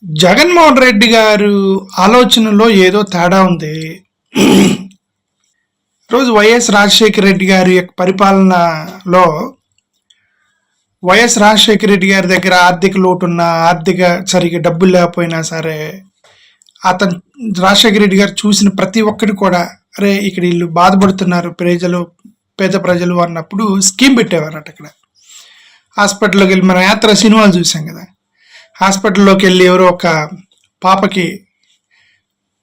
జగన్మోహన్ రెడ్డి గారు ఆలోచనలో ఏదో తేడా ఉంది. రోజు వైఎస్ రాజశేఖర రెడ్డి గారి యొక్క పరిపాలనలో వైఎస్ రాజశేఖర రెడ్డి గారి దగ్గర ఆర్థిక లోటు ఉన్నా, ఆర్థిక సరిగ్గా డబ్బులు లేకపోయినా సరే, అతను రాజశేఖర రెడ్డి గారు చూసిన ప్రతి ఒక్కటి కూడా అరే ఇక్కడ వీళ్ళు బాధపడుతున్నారు ప్రజలు, పేద ప్రజలు అన్నప్పుడు స్కీమ్ పెట్టేవారట. అక్కడ హాస్పిటల్లోకి వెళ్ళి మనం యాత్ర సినిమాలు చూసాం కదా, హాస్పిటల్లోకి వెళ్ళి ఎవరో ఒక పాపకి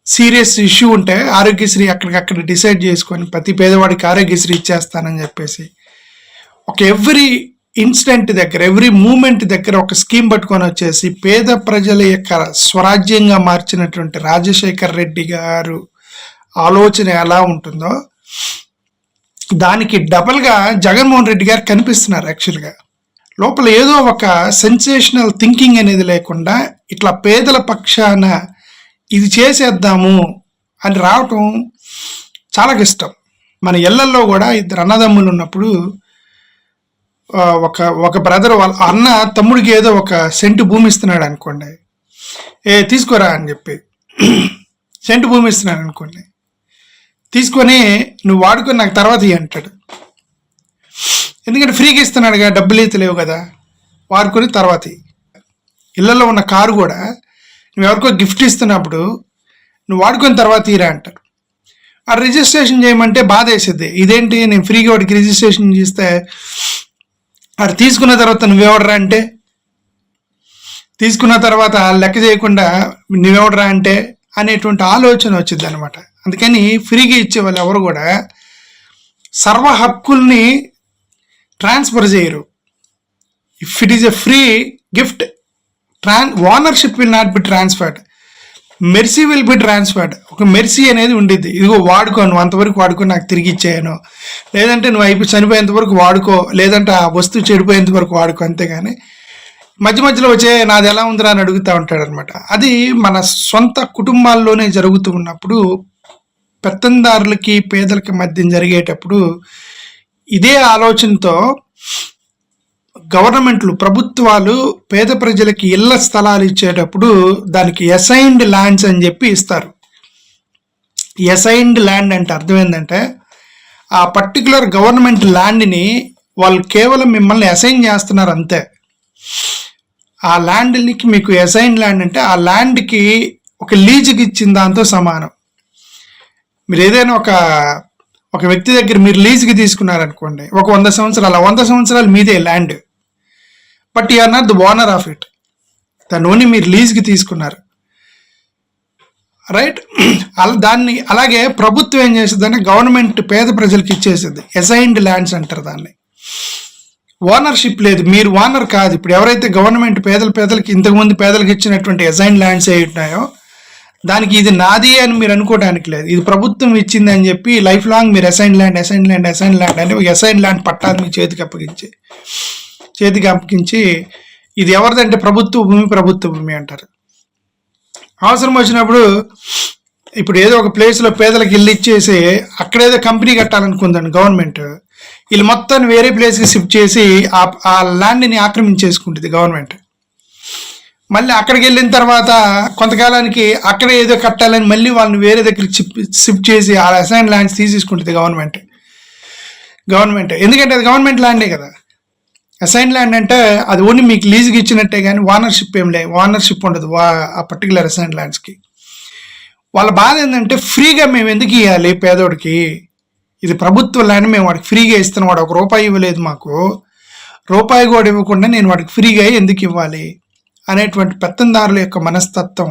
సీరియస్ ఇష్యూ ఉంటే ఆరోగ్యశ్రీ అక్కడికక్కడ డిసైడ్ చేసుకొని ప్రతి పేదవాడికి ఆరోగ్యశ్రీ ఇచ్చేస్తానని చెప్పేసి ఒక ఎవ్రీ ఇన్సిడెంట్ దగ్గర, ఎవ్రీ మూమెంట్ దగ్గర ఒక స్కీమ్ పట్టుకొని వచ్చేసి పేద ప్రజల యొక్క స్వరాజ్యంగా మార్చినటువంటి రాజశేఖర్ రెడ్డి గారు ఆలోచన ఎలా ఉంటుందో దానికి డబల్గా జగన్మోహన్ రెడ్డి గారు కనిపిస్తున్నారు. యాక్చువల్గా లోపల ఏదో ఒక సెన్సేషనల్ థింకింగ్ అనేది లేకుండా ఇట్లా పేదల పక్షాన ఇది చేసేద్దాము అని రావటం చాలా ఇష్టం. మన ఇళ్లల్లో కూడా ఇద్దరు అన్నదమ్ములు ఉన్నప్పుడు ఒక బ్రదర్ వాళ్ళ అన్న తమ్ముడికి ఏదో ఒక సెంటు భూమి ఇస్తున్నాడు అనుకోండి, తీసుకోరా అని చెప్పి సెంటు భూమి ఇస్తున్నాడు అనుకోండి, తీసుకొని నువ్వు వాడుకొని నాకు తర్వాత ఇవి అంటాడు. ఎందుకంటే ఫ్రీగా ఇస్తున్నాడుగా, డబ్బులు అయితే లేవు కదా, వాడుకొని తర్వాత. ఇళ్లలో ఉన్న కారు కూడా నువ్వు ఎవరికో గిఫ్ట్ ఇస్తున్నప్పుడు నువ్వు వాడుకొని తర్వాత తీరా అంటారు. ఆ రిజిస్ట్రేషన్ చేయమంటే బాధ వేసేది, ఇదేంటి నేను ఫ్రీగా వాడికి రిజిస్ట్రేషన్ చేస్తే అది తీసుకున్న తర్వాత నువ్వెవడరా అంటే, తీసుకున్న తర్వాత లెక్క చేయకుండా నువ్వెవడరా అంటే అనేటువంటి ఆలోచన వచ్చింది అనమాట. అందుకని ఫ్రీగా ఇచ్చే వాళ్ళు ఎవరు కూడా సర్వ హక్కుల్ని ట్రాన్స్ఫర్ చేయరు. If it is a free gift, ownership will not be transferred, mercy will be transferred. ఒక మెర్సీ అనేది ఉండిద్ది, ఇదిగో వాడుకో, నువ్వు అంతవరకు వాడుకో, నాకు తిరిగి ఇచ్చేయను, లేదంటే నువ్వు అయిపోయి చనిపోయేంత వరకు వాడుకో, లేదంటే ఆ వస్తువు చెడిపోయేంత వరకు వాడుకో, అంతేగాని మధ్య మధ్యలో వచ్చే నాది ఎలా ఉందిరా అని అడుగుతూ ఉంటాడు అనమాట. అది మన సొంత కుటుంబాల్లోనే జరుగుతూ ఉన్నప్పుడు, పెత్తందారులకి పేదలకి మధ్య జరిగేటప్పుడు ఇదే ఆలోచనతో గవర్నమెంట్లు, ప్రభుత్వాలు పేద ప్రజలకి ఇళ్ల స్థలాలు ఇచ్చేటప్పుడు దానికి అసైన్డ్ ల్యాండ్స్ అని చెప్పి ఇస్తారు. అసైన్డ్ ల్యాండ్ అంటే అర్థం ఏంటంటే ఆ పర్టికులర్ గవర్నమెంట్ ల్యాండ్ని వాళ్ళు కేవలం మిమ్మల్ని అసైన్ చేస్తున్నారు అంతే. ఆ ల్యాండ్కి మీకు అసైన్డ్ ల్యాండ్ అంటే ఆ ల్యాండ్కి ఒక లీజుకి ఇచ్చిన దాంతో సమానం. మీరు ఏదైనా ఒక వ్యక్తి దగ్గర మీరు లీజుకి తీసుకున్నారనుకోండి, ఒక 100 సంవత్సరాలు, 100 సంవత్సరాలు మీదే land, but you are not the owner of it. దాన్ని ఓన్లీ మీరు లీజ్కి తీసుకున్నారు, రైట్? దాన్ని అలాగే ప్రభుత్వం ఏం చేస్తుందంటే గవర్నమెంట్ పేద ప్రజలకు ఇచ్చేసింది, అసైన్డ్ ల్యాండ్స్ అంటారు దాన్ని. ఓనర్షిప్ లేదు, మీరు ఓనర్ కాదు. ఇప్పుడు ఎవరైతే గవర్నమెంట్ పేదలకి ఇంతకుముందు పేదలకు ఇచ్చినటువంటి అసైన్డ్ ల్యాండ్స్ ఏ ఉన్నాయో దానికి ఇది నాది అని మీరు అనుకోవడానికి లేదు, ఇది ప్రభుత్వం ఇచ్చింది అని చెప్పి లైఫ్ లాంగ్ మీరు అసైన్డ్ ల్యాండ్ అని ఒక అసైన్డ్ ల్యాండ్ పట్టాలు మీ చేతికి అప్పగించి ఇది ఎవరిదంటే ప్రభుత్వ భూమి అంటారు. అవసరం వచ్చినప్పుడు ఇప్పుడు ఏదో ఒక ప్లేస్లో పేదలకు ఇల్లు ఇచ్చేసి అక్కడేదో కంపెనీ కట్టాలనుకుందండి గవర్నమెంట్, వీళ్ళు మొత్తాన్ని వేరే ప్లేస్కి షిఫ్ట్ చేసి ఆ ల్యాండ్ని ఆక్రమించేసుకుంటుంది గవర్నమెంట్. మళ్ళీ అక్కడికి వెళ్ళిన తర్వాత కొంతకాలానికి అక్కడ ఏదో కట్టాలని మళ్ళీ వాళ్ళని వేరే దగ్గరికి షిఫ్ట్ చేసి ఆ అసైన్ ల్యాండ్స్ తీసేసుకుంటుంది గవర్నమెంట్. ఎందుకంటే అది గవర్నమెంట్ ల్యాండే కదా. అసైన్ ల్యాండ్ అంటే అది ఓన్లీ మీకు లీజుకి ఇచ్చినట్టే కానీ ఓనర్షిప్ ఓనర్షిప్ ఉండదు ఆ పర్టికులర్ అసైన్ ల్యాండ్స్కి. వాళ్ళ బాధ ఏంటంటే ఫ్రీగా మేము ఎందుకు ఇవ్వాలి పేదోడికి, ఇది ప్రభుత్వ ల్యాండ్, మేము వాడికి ఫ్రీగా ఇస్తున్నాం, వాడు ₹1 ఇవ్వలేదు, మాకు రూపాయి కూడా ఇవ్వకుండా నేను వాడికి ఫ్రీగా ఎందుకు ఇవ్వాలి అనేటువంటి పెత్తందారుల యొక్క మనస్తత్వం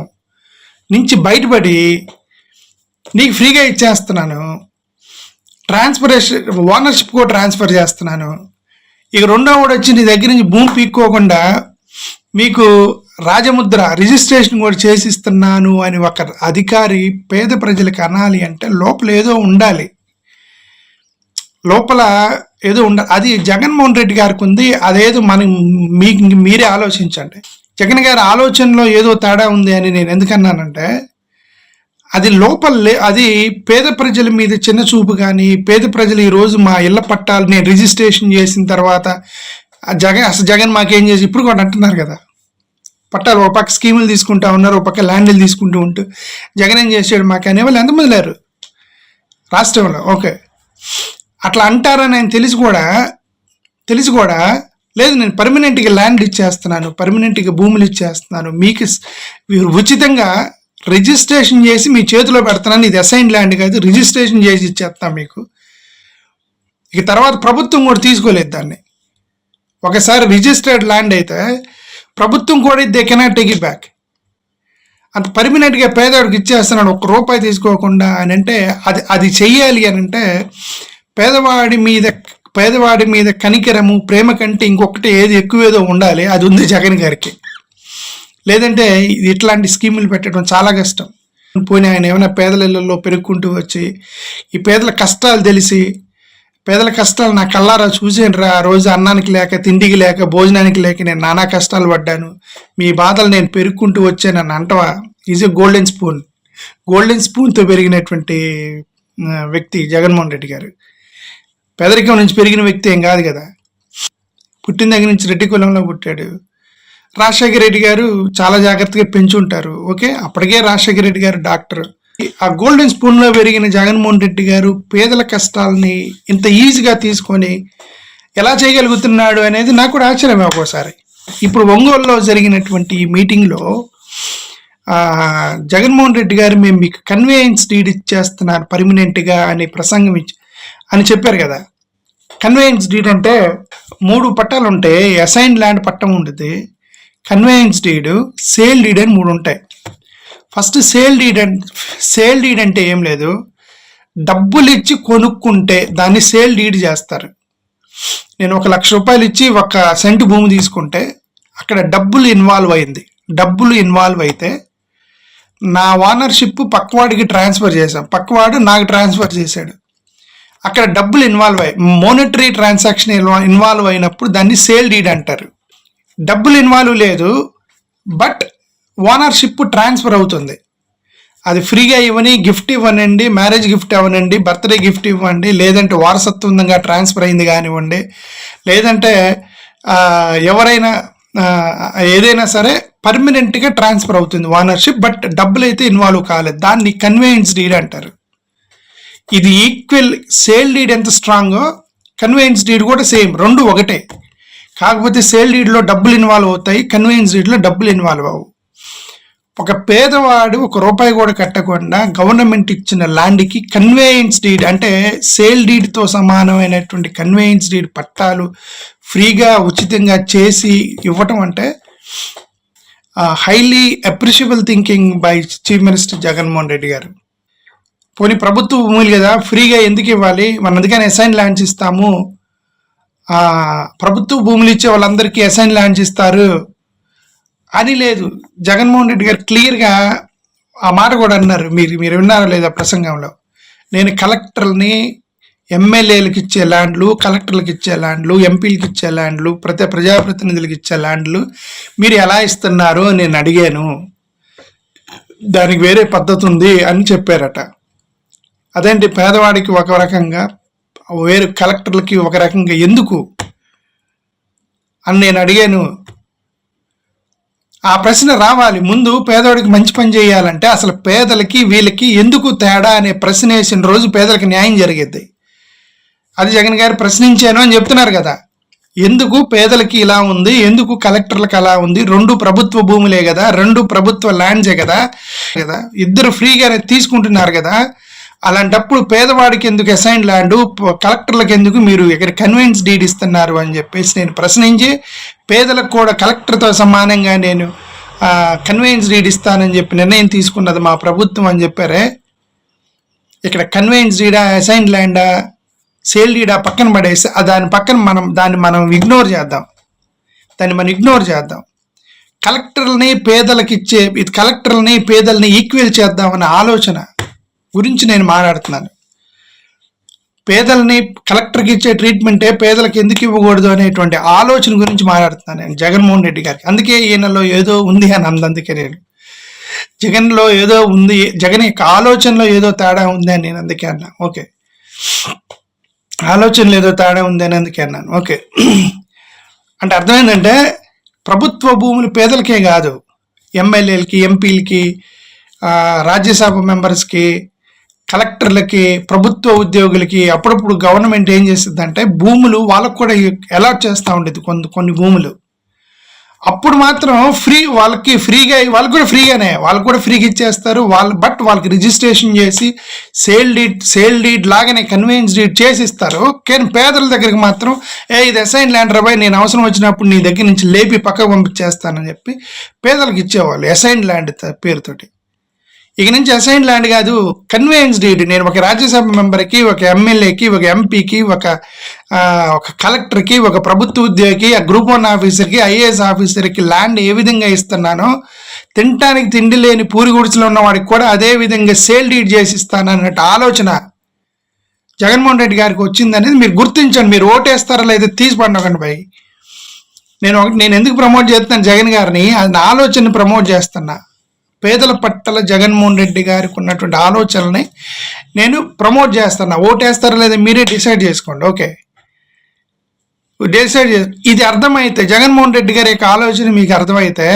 నుంచి బయటపడి నీకు ఫ్రీగా ఇచ్చేస్తున్నాను, ఓనర్షిప్ కూడా ట్రాన్స్ఫర్ చేస్తున్నాను, ఇక రెండో వాడు వచ్చి నీ దగ్గర నుంచి భూమి పీక్కోకుండా మీకు రాజముద్ర రిజిస్ట్రేషన్ కూడా చేసిస్తున్నాను అని ఒక అధికారి పేద ప్రజలకు అనాలి అంటే లోపల ఏదో ఉండాలి, అది జగన్మోహన్ రెడ్డి గారికి ఉంది. అదేదో మీరే ఆలోచించండి. జగన్ గారి ఆలోచనలో ఏదో తేడా ఉంది అని నేను ఎందుకన్నానంటే అది అది పేద ప్రజల మీద చిన్న చూపు కానీ, పేద ప్రజలు ఈరోజు మా ఇళ్ల పట్టాలు నేను రిజిస్ట్రేషన్ చేసిన తర్వాత జగన్ మాకేం చేసి ఇప్పుడు కూడా అంటున్నారు కదా, పట్టాలు ఒక పక్క స్కీములు తీసుకుంటా ఉన్నారు, ఒక పక్క ల్యాండ్లు తీసుకుంటూ ఉంటూ జగన్ ఏం చేసాడు మాకు అనేవాళ్ళు ఎంతమంది లేరు రాష్ట్రంలో. ఓకే, అట్లా అంటారని ఆయన తెలిసి కూడా లేదు నేను పర్మనెంట్గా ల్యాండ్ ఇచ్చేస్తున్నాను, పర్మనెంట్గా భూములు ఇచ్చేస్తున్నాను, మీకు ఉచితంగా రిజిస్ట్రేషన్ చేసి మీ చేతిలో పెడుతున్నాను, ఇది అసైన్ ల్యాండ్ కాదు, రిజిస్ట్రేషన్ చేసి ఇచ్చేస్తాం మీకు. ఇక తర్వాత ప్రభుత్వం కూడా తీసుకోలేదు దాన్ని. ఒకసారి రిజిస్టర్డ్ ల్యాండ్ అయితే ప్రభుత్వం కూడా they cannot take it back. అంత పర్మనెంట్గా పేదవాడికి ఇచ్చేస్తున్నాడు ₹1 తీసుకోకుండా అని అంటే అది చెయ్యాలి అని అంటే పేదవాడి మీద కనికరము, ప్రేమ కంటే ఇంకొకటి ఏది ఎక్కువేదో ఉండాలి. అది ఉంది జగన్ గారికి. లేదంటే ఇట్లాంటి స్కీములు పెట్టడం చాలా కష్టం. పోనీ ఆయన ఏమైనా పేదల ఇళ్లలో పెరుగుకుంటూ వచ్చి ఈ పేదల కష్టాలు తెలిసి, పేదల కష్టాలు నా కళ్ళారా చూసాను ఆ రోజు అన్నానికి లేక, తిండికి లేక, భోజనానికి లేక నేను నానా కష్టాలు పడ్డాను, మీ బాధలు నేను పెరుగుకుంటూ వచ్చాను అని అంటవా? ఈజ్ ఎ గోల్డెన్ స్పూన్తో పెరిగినటువంటి వ్యక్తి జగన్మోహన్ రెడ్డి గారు. పేదరికం నుంచి పెరిగిన వ్యక్తి ఏం కాదు కదా. పుట్టిన దగ్గర నుంచి రెడ్డి కులంలో పుట్టాడు. రాజశేఖర రెడ్డి గారు చాలా జాగ్రత్తగా పెంచుంటారు. ఓకే, అప్పటికే రాజశేఖర రెడ్డి గారు డాక్టర్. ఆ గోల్డెన్ స్పూన్లో పెరిగిన జగన్మోహన్ రెడ్డి గారు పేదల కష్టాలని ఇంత ఈజీగా తీసుకొని ఎలా చేయగలుగుతున్నాడు అనేది నాకు కూడా ఆశ్చర్యమే ఒక్కోసారి. ఇప్పుడు ఒంగోలులో జరిగినటువంటి ఈ మీటింగ్లో జగన్మోహన్ రెడ్డి గారు మేము మీకు కన్వేయన్స్ డీడ్ ఇచ్చేస్తున్నారు పర్మనెంట్గా అని ప్రసంగం అని చెప్పారు కదా. కన్వేయన్స్ డీడ్ అంటే 3 పట్టాలు ఉంటాయి. అసైన్ ల్యాండ్ పట్టం ఉంటుంది, కన్వేయన్స్ డీడ్, సేల్ డీడ్ అని 3 ఉంటాయి. ఫస్ట్ సేల్ డీడ్ అంటే ఏం లేదు, డబ్బులు ఇచ్చి కొనుక్కుంటే దాన్ని సేల్ డీడ్ చేస్తారు. నేను ₹1,00,000 ఇచ్చి 1 సెంటు భూమి తీసుకుంటే అక్కడ డబ్బులు ఇన్వాల్వ్ అయితే నా ఓనర్షిప్ పక్కవాడికి ట్రాన్స్ఫర్ చేశాం, పక్కవాడు నాకు ట్రాన్స్ఫర్ చేశాడు. అక్కడ డబ్బులు ఇన్వాల్వ్ అయ్యి మోనిటరీ ట్రాన్సాక్షన్ ఇన్వాల్వ్ అయినప్పుడు దాన్ని సేల్ డీడ్ అంటారు. డబ్బులు ఇన్వాల్వ్ లేదు, బట్ ఓనర్షిప్ ట్రాన్స్ఫర్ అవుతుంది. అది ఫ్రీగా ఇవ్వని, గిఫ్ట్ ఇవ్వనండి, మ్యారేజ్ గిఫ్ట్ ఇవ్వనండి, బర్త్డే గిఫ్ట్ ఇవ్వండి, లేదంటే వారసత్వంగా ట్రాన్స్ఫర్ అయింది కానివ్వండి, లేదంటే ఎవరైనా ఏదైనా సరే పర్మనెంట్గా ట్రాన్స్ఫర్ అవుతుంది ఓనర్షిప్, బట్ డబ్బులు అయితే ఇన్వాల్వ్ కాలేదు. దాన్ని కన్వేయన్స్ డీడ్ అంటారు. ఇది ఈక్వల్. సేల్ డీడ్ ఎంత స్ట్రాంగో కన్వేయన్స్ డీడ్ కూడా సేమ్, 2 ఒకటే. కాకపోతే సేల్ డీడ్లో డబ్బులు ఇన్వాల్వ్ అవుతాయి, కన్వేయన్స్ డీడ్లో డబ్బులు ఇన్వాల్వ్ అవ్వవు. ఒక పేదవాడు ₹1 కూడా కట్టకుండా గవర్నమెంట్ ఇచ్చిన ల్యాండ్కి కన్వేయన్స్ డీడ్ అంటే సేల్ డీడ్తో సమానమైనటువంటి కన్వేయన్స్ డీడ్ పట్టాలు ఫ్రీగా ఉచితంగా చేసి ఇవ్వటం అంటే highly appreciable thinking by chief minister Jaganmohan Reddy గారు. పోనీ ప్రభుత్వ భూములు కదా, ఫ్రీగా ఎందుకు ఇవ్వాలి, మన అందుకని అసైన్ ల్యాండ్స్ ఇస్తాము, ప్రభుత్వ భూములు ఇచ్చే వాళ్ళందరికీ అసైన్ ల్యాండ్స్ ఇస్తారు అని లేదు. జగన్మోహన్ రెడ్డి గారు క్లియర్గా ఆ మాట కూడా అన్నారు. మీరు విన్నారో లేదా ప్రసంగంలో, నేను కలెక్టర్ని, ఎమ్మెల్యేలకు ఇచ్చే ల్యాండ్లు, కలెక్టర్లకు ఇచ్చే ల్యాండ్లు, ఎంపీలకు ఇచ్చే ల్యాండ్లు, ప్రజాప్రతినిధులకు ఇచ్చే ల్యాండ్లు మీరు ఎలా ఇస్తున్నారు నేను అడిగాను, దానికి వేరే పద్ధతి ఉంది అని చెప్పారట. అదేంటి పేదవాడికి ఒక రకంగా, వేరే కలెక్టర్లకి ఒక రకంగా ఎందుకు అని నేను అడిగాను. ఆ ప్రశ్న రావాలి ముందు. పేదవాడికి మంచి పని చేయాలంటే అసలు పేదలకి వీళ్ళకి ఎందుకు తేడా అనే ప్రశ్న వేసిన రోజు పేదలకు న్యాయం జరిగేది. అది జగన్ గారు ప్రశ్నించాను అని చెప్తున్నారు కదా. ఎందుకు పేదలకి ఇలా ఉంది, ఎందుకు కలెక్టర్లకు అలా ఉంది, 2 ప్రభుత్వ భూములే కదా, 2 ప్రభుత్వ ల్యాండ్సే కదా, ఇద్దరు ఫ్రీగానే తీసుకుంటున్నారు కదా, అలాంటప్పుడు పేదవాడికి ఎందుకు అసైన్ ల్యాండ్, కలెక్టర్లకు ఎందుకు మీరు ఇక్కడ కన్వేయన్స్ డీడ్ ఇస్తున్నారు అని చెప్పేసి నేను ప్రశ్నించి, పేదలకు కూడా కలెక్టర్తో సమానంగా నేను కన్వేయన్స్ డీడ్ ఇస్తానని చెప్పి నిర్ణయం తీసుకున్నది మా ప్రభుత్వం అని చెప్పారే. ఇక్కడ కన్వేయన్స్ డీడా, అసైన్ ల్యాండా, సేల్ డీడా పక్కన పడేసి దాని పక్కన దాన్ని మనం ఇగ్నోర్ చేద్దాం. కలెక్టర్లని పేదల్ని ఈక్వల్ చేద్దామన్న ఆలోచన గురించి నేను మాట్లాడుతున్నాను. పేదల్ని కలెక్టర్కి ఇచ్చే ట్రీట్మెంటే పేదలకు ఎందుకు ఇవ్వకూడదు అనేటువంటి ఆలోచన గురించి మాట్లాడుతున్నాను నేను జగన్మోహన్ రెడ్డి గారికి. అందుకే ఈయనలో ఏదో ఉంది అని అందుకే నేను జగన్లో ఏదో ఉంది, జగన్ యొక్క ఆలోచనలో ఏదో తేడా ఉంది అని నేను అందుకే అన్నా. ఓకే, ఆలోచనలో ఏదో తేడా ఉంది అని అందుకే అన్నాను. ఓకే, అంటే అర్థమైందంటే ప్రభుత్వ భూములు పేదలకే కాదు, ఎమ్మెల్యేలకి, ఎంపీలకి, రాజ్యసభ మెంబర్స్కి, కలెక్టర్లకి, ప్రభుత్వ ఉద్యోగులకి అప్పుడప్పుడు గవర్నమెంట్ ఏం చేస్తుందంటే భూములు వాళ్ళకు కూడా అలాట్ చేస్తూ ఉండేది కొన్ని భూములు. అప్పుడు మాత్రం వాళ్ళకి ఫ్రీగా, వాళ్ళకు కూడా ఫ్రీగా ఇచ్చేస్తారు బట్ వాళ్ళకి రిజిస్ట్రేషన్ చేసి సేల్ డీడ్ లాగానే కన్వీనియన్స్ డీడ్ చేసి ఇస్తారు. కానీ పేదల దగ్గరికి మాత్రం ఇది అసైన్ ల్యాండ్ రాబాయ్, నేను అవసరం వచ్చినప్పుడు నీ దగ్గర నుంచి లేపి పక్కకు పంపించేస్తానని చెప్పి పేదలకు ఇచ్చేవాళ్ళు అసైన్ ల్యాండ్ పేరుతోటి. ఇక నుంచి అసైన్ ల్యాండ్ కాదు, కన్వీనియన్స్ డీడ్. నేను ఒక రాజ్యసభ మెంబర్కి, ఒక ఎమ్మెల్యేకి, ఒక ఎంపీకి, ఒక కలెక్టర్కి, ఒక ప్రభుత్వ ఉద్యోగికి, ఆ గ్రూప్ 1 ఆఫీసర్కి, ఐఏఎస్ ఆఫీసర్కి ల్యాండ్ ఏ విధంగా ఇస్తున్నానో తినటానికి తిండి లేని పూరి గుడిసెలో ఉన్న వాడికి కూడా అదే విధంగా సేల్ డీడ్ చేసి ఇస్తాను అన్నట్టు ఆలోచన జగన్మోహన్ రెడ్డి గారికి వచ్చిందనేది మీరు గుర్తించండి. మీరు ఓటేస్తారా లేదా తీసి పండకండి భయ్. నేను ఎందుకు ప్రమోట్ చేస్తున్నాను జగన్ గారిని, అది ఆలోచనని ప్రమోట్ చేస్తున్నా. పేదల పట్ల జగన్మోహన్ రెడ్డి గారికి ఉన్నటువంటి ఆలోచనల్ని నేను ప్రమోట్ చేస్తున్నా. ఓటేస్తారా లేదా మీరే డిసైడ్ చేసుకోండి. ఓకే, ఇది అర్థమైతే, జగన్మోహన్ రెడ్డి గారి యొక్క ఆలోచన మీకు అర్థమైతే,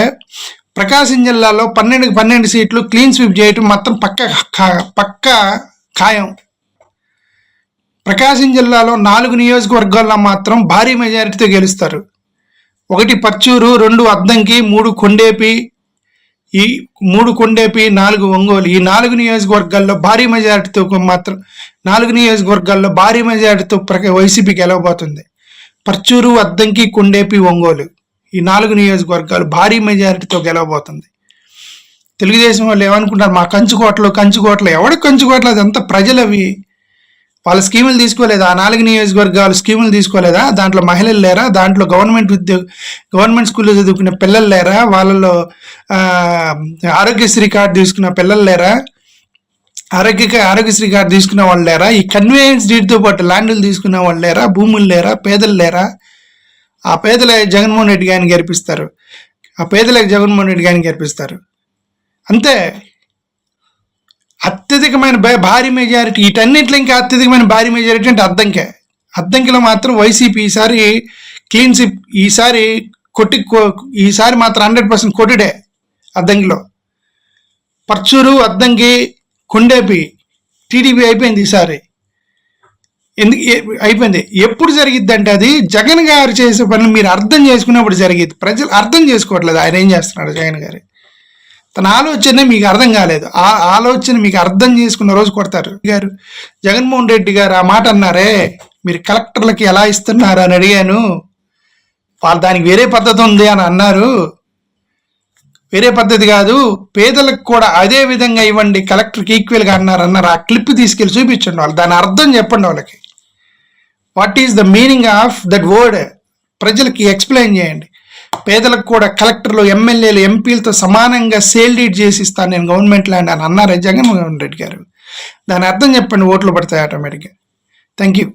ప్రకాశం జిల్లాలో 12 సీట్లు క్లీన్ స్వీప్ చేయటం మొత్తం పక్క ఖాయం. ప్రకాశం జిల్లాలో 4 నియోజకవర్గాల్లో మాత్రం భారీ మెజారిటీతో గెలుస్తారు. 1 పర్చూరు, 2 అద్దంకి, 3 కొండేపి, 4 ఒంగోలు. ఈ 4 నియోజకవర్గాల్లో భారీ మెజారిటీతో మాత్రం 4 నియోజకవర్గాల్లో భారీ మెజారిటీతో వైసీపీ గెలవబోతుంది. పర్చూరు, అద్దంకి, కొండేపి, ఒంగోలు ఈ 4 నియోజకవర్గాలు భారీ మెజారిటీతో గెలవబోతుంది. తెలుగుదేశం వాళ్ళు ఏమనుకుంటారు, మా కంచుకోటలు ఎవరికి కంచుకోవట్లేదు, అదంతా ప్రజలవి. వాళ్ళ స్కీములు తీసుకోలేదా? ఆ 4 నియోజకవర్గాలు స్కీములు తీసుకోలేదా? దాంట్లో మహిళలు లేరా? దాంట్లో గవర్నమెంట్ స్కూల్లో చదువుకునే పిల్లలు లేరా? వాళ్ళలో ఆరోగ్యశ్రీ కార్డు తీసుకున్న పిల్లలు లేరా? ఆరోగ్యశ్రీ కార్డు తీసుకున్న వాళ్ళు లేరా? ఈ కన్వీనియన్స్ డీడ్తో పాటు ల్యాండ్లు తీసుకున్న వాళ్ళు లేరా? భూములు లేరా? పేదలు లేరా? ఆ పేదలే జగన్మోహన్ రెడ్డి గారిని గెలిపిస్తారు. అంతే. అత్యధికమైన భారీ మెజారిటీ, వీటన్నింటిలో ఇంకా అత్యధికమైన భారీ మెజారిటీ అంటే అద్దంకిలో మాత్రం వైసీపీ ఈసారి క్లీన్ స్వీప్, ఈసారి మాత్రం 100% కొట్టుడే అద్దంకిలో. పర్చూరు, అద్దంకి, కొండేపి టీడీపీ అయిపోయింది ఈసారి. అయిపోయింది. ఎప్పుడు జరిగిద్ది అంటే అది జగన్ గారు చేసే పనులు మీరు అర్థం చేసుకున్నప్పుడు జరిగిద్ది. ప్రజలు అర్థం చేసుకోవట్లేదు ఆయన ఏం చేస్తున్నాడు. జగన్ గారు తన ఆలోచన మీకు అర్థం కాలేదు. ఆ ఆలోచన మీకు అర్థం చేసుకున్న రోజు కొడతారు. జగన్మోహన్ రెడ్డి గారు ఆ మాట అన్నారే, మీరు కలెక్టర్లకి ఎలా ఇస్తున్నారు అని అడిగాను. వాళ్ళు దానికి వేరే పద్ధతి ఉంది అని అన్నారు. వేరే పద్ధతి కాదు, పేదలకు కూడా అదే విధంగా ఇవ్వండి, కలెక్టర్కి ఈక్వల్గా అన్నారు. ఆ క్లిప్ తీసుకెళ్ళి చూపించండి వాళ్ళు, దాని అర్థం చెప్పండి వాళ్ళకి. What is the meaning of that word ప్రజలకి ఎక్స్ప్లెయిన్ చేయండి. పేదలకు కూడా కలెక్టర్లు, ఎమ్మెల్యేలు, ఎంపీలతో సమానంగా సేల్ డీడ్ చేసి ఇస్తాను నేను గవర్నమెంట్ ల్యాండ్ అని అన్నారు జగన్మోహన్ రెడ్డి గారు. దాని అర్థం చెప్పండి, ఓట్లు పడతాయి ఆటోమేటిక్గా. Thank you.